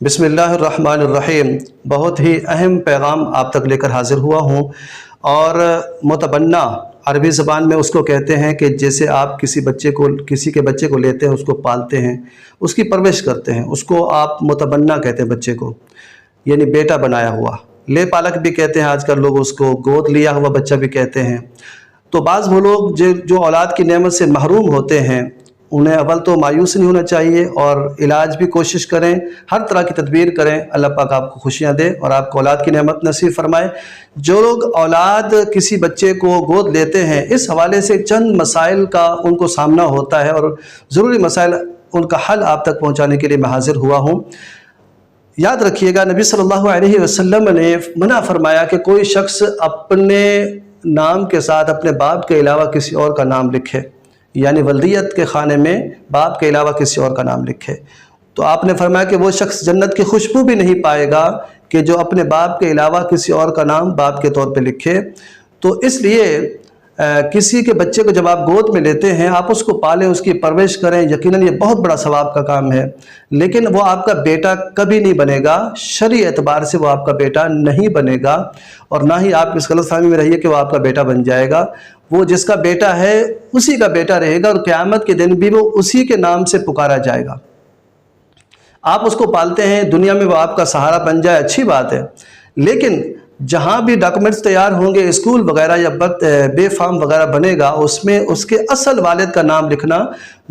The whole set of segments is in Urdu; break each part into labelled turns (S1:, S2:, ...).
S1: بسم اللہ الرحمن الرحیم۔ بہت ہی اہم پیغام آپ تک لے کر حاضر ہوا ہوں، اور متبنہ عربی زبان میں اس کو کہتے ہیں کہ جیسے آپ کسی کے بچے کو لیتے ہیں، اس کو پالتے ہیں، اس کی پرورش کرتے ہیں، اس کو آپ متبنہ کہتے ہیں بچے کو، یعنی بیٹا بنایا ہوا۔ لے پالک بھی کہتے ہیں آج کل لوگ اس کو، گود لیا ہوا بچہ بھی کہتے ہیں۔ تو بعض وہ لوگ جو اولاد کی نعمت سے محروم ہوتے ہیں، انہیں اول تو مایوس نہیں ہونا چاہیے، اور علاج بھی کوشش کریں، ہر طرح کی تدبیر کریں۔ اللہ پاک آپ کو خوشیاں دے اور آپ کو اولاد کی نعمت نصیب فرمائے۔ جو لوگ اولاد کسی بچے کو گود لیتے ہیں، اس حوالے سے چند مسائل کا ان کو سامنا ہوتا ہے، اور ضروری مسائل ان کا حل آپ تک پہنچانے کے لیے میں حاضر ہوا ہوں۔ یاد رکھیے گا، نبی صلی اللہ علیہ وسلم نے منع فرمایا کہ کوئی شخص اپنے نام کے ساتھ اپنے باپ کے علاوہ کسی اور کا نام لکھے، یعنی ولدیت کے خانے میں باپ کے علاوہ کسی اور کا نام لکھے۔ تو آپ نے فرمایا کہ وہ شخص جنت کی خوشبو بھی نہیں پائے گا کہ جو اپنے باپ کے علاوہ کسی اور کا نام باپ کے طور پہ لکھے۔ تو اس لیے کسی کے بچے کو جب آپ گود میں لیتے ہیں، آپ اس کو پالیں، اس کی پرورش کریں، یقیناً یہ بہت بڑا ثواب کا کام ہے، لیکن وہ آپ کا بیٹا کبھی نہیں بنے گا۔ شرعی اعتبار سے وہ آپ کا بیٹا نہیں بنے گا، اور نہ ہی آپ اس غلط فہمی میں رہیے کہ وہ آپ کا بیٹا بن جائے گا۔ وہ جس کا بیٹا ہے اسی کا بیٹا رہے گا، اور قیامت کے دن بھی وہ اسی کے نام سے پکارا جائے گا۔ آپ اس کو پالتے ہیں، دنیا میں وہ آپ کا سہارا بن جائے، اچھی بات ہے، لیکن جہاں بھی ڈاکومنٹس تیار ہوں گے، اسکول وغیرہ یا بے فارم وغیرہ بنے گا، اس میں اس کے اصل والد کا نام لکھنا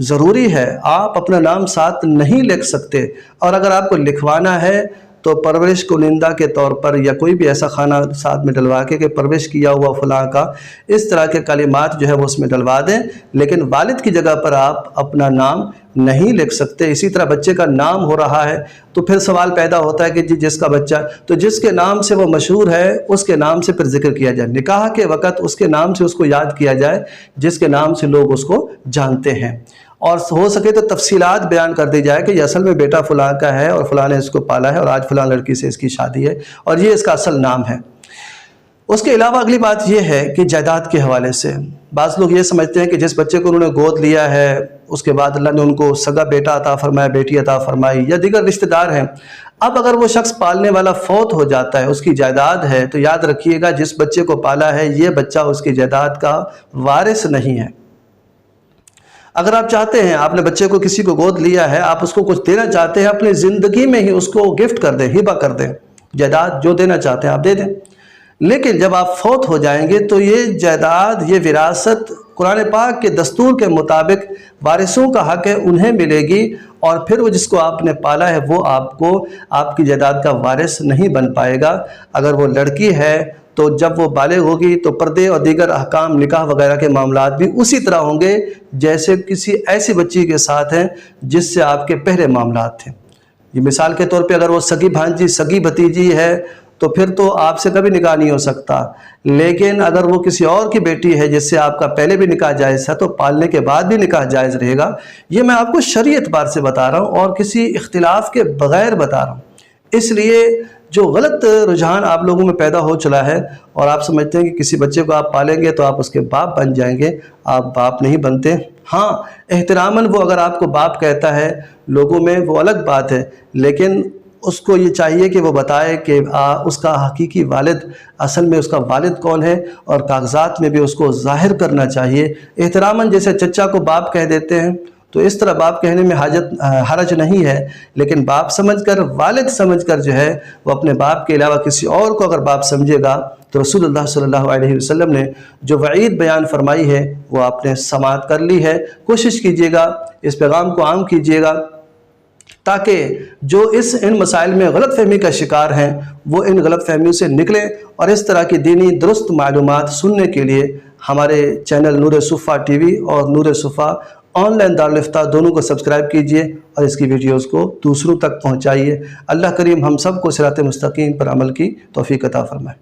S1: ضروری ہے۔ آپ اپنا نام ساتھ نہیں لکھ سکتے، اور اگر آپ کو لکھوانا ہے تو پرورش کنندہ کے طور پر، یا کوئی بھی ایسا خانہ ساتھ میں ڈلوا کے کہ پرورش کیا ہوا فلاں کا، اس طرح کے کلمات جو ہے وہ اس میں ڈلوا دیں، لیکن والد کی جگہ پر آپ اپنا نام نہیں لکھ سکتے۔ اسی طرح بچے کا نام ہو رہا ہے تو پھر سوال پیدا ہوتا ہے کہ جس کا بچہ، تو جس کے نام سے وہ مشہور ہے اس کے نام سے پھر ذکر کیا جائے، نکاح کے وقت اس کے نام سے اس کو یاد کیا جائے جس کے نام سے لوگ اس کو جانتے ہیں، اور ہو سکے تو تفصیلات بیان کر دی جائے کہ یہ اصل میں بیٹا فلاں کا ہے، اور فلاں نے اس کو پالا ہے، اور آج فلاں لڑکی سے اس کی شادی ہے، اور یہ اس کا اصل نام ہے۔ اس کے علاوہ اگلی بات یہ ہے کہ جائیداد کے حوالے سے بعض لوگ یہ سمجھتے ہیں کہ جس بچے کو انہوں نے گود لیا ہے، اس کے بعد اللہ نے ان کو سگا بیٹا عطا فرمایا، بیٹی عطا فرمائی، یا دیگر رشتہ دار ہیں، اب اگر وہ شخص پالنے والا فوت ہو جاتا ہے، اس کی جائیداد ہے، تو یاد رکھیے گا جس بچے کو پالا ہے یہ بچہ اس کی جائیداد کا وارث نہیں ہے۔ اگر آپ چاہتے ہیں، آپ نے بچے کو کسی کو گود لیا ہے، آپ اس کو کچھ دینا چاہتے ہیں، اپنی زندگی میں ہی اس کو گفٹ کر دیں، ہبہ کر دیں، جائیداد جو دینا چاہتے ہیں آپ دے دیں، لیکن جب آپ فوت ہو جائیں گے تو یہ جائیداد، یہ وراثت قرآن پاک کے دستور کے مطابق وارثوں کا حق ہے، انہیں ملے گی، اور پھر وہ جس کو آپ نے پالا ہے وہ آپ کو آپ کی جائیداد کا وارث نہیں بن پائے گا۔ اگر وہ لڑکی ہے تو جب وہ بالغ ہوگی تو پردے اور دیگر احکام، نکاح وغیرہ کے معاملات بھی اسی طرح ہوں گے جیسے کسی ایسی بچی کے ساتھ ہیں جس سے آپ کے پہلے معاملات تھے۔ یہ مثال کے طور پہ اگر وہ سگی بھانجی، سگی بھتیجی ہے تو پھر تو آپ سے کبھی نکاح نہیں ہو سکتا، لیکن اگر وہ کسی اور کی بیٹی ہے جس سے آپ کا پہلے بھی نکاح جائز ہے تو پالنے کے بعد بھی نکاح جائز رہے گا۔ یہ میں آپ کو شرعی اعتبار سے بتا رہا ہوں اور کسی اختلاف کے بغیر بتا رہا ہوں۔ اس لیے جو غلط رجحان آپ لوگوں میں پیدا ہو چلا ہے، اور آپ سمجھتے ہیں کہ کسی بچے کو آپ پالیں گے تو آپ اس کے باپ بن جائیں گے، آپ باپ نہیں بنتے۔ ہاں، احتراماً وہ اگر آپ کو باپ کہتا ہے لوگوں میں وہ الگ بات ہے، لیکن اس کو یہ چاہیے کہ وہ بتائے کہ اس کا حقیقی والد، اصل میں اس کا والد کون ہے، اور کاغذات میں بھی اس کو ظاہر کرنا چاہیے۔ احتراماً جیسے چچا کو باپ کہہ دیتے ہیں تو اس طرح باپ کہنے میں حرج نہیں ہے، لیکن باپ سمجھ کر، والد سمجھ کر جو ہے وہ اپنے باپ کے علاوہ کسی اور کو اگر باپ سمجھے گا تو رسول اللہ صلی اللہ علیہ وسلم نے جو وعید بیان فرمائی ہے وہ آپ نے سماعت کر لی ہے۔ کوشش کیجیے گا، اس پیغام کو عام کیجیے گا، تاکہ جو ان مسائل میں غلط فہمی کا شکار ہیں وہ ان غلط فہمیوں سے نکلیں، اور اس طرح کی دینی درست معلومات سننے کے لیے ہمارے چینل نور صفا ٹی وی اور نور صفا آن لائن دارالفتہ دونوں کو سبسکرائب کیجئے، اور اس کی ویڈیوز کو دوسروں تک پہنچائیے۔ اللہ کریم ہم سب کو صراط مستقیم پر عمل کی توفیق عطا فرمائے۔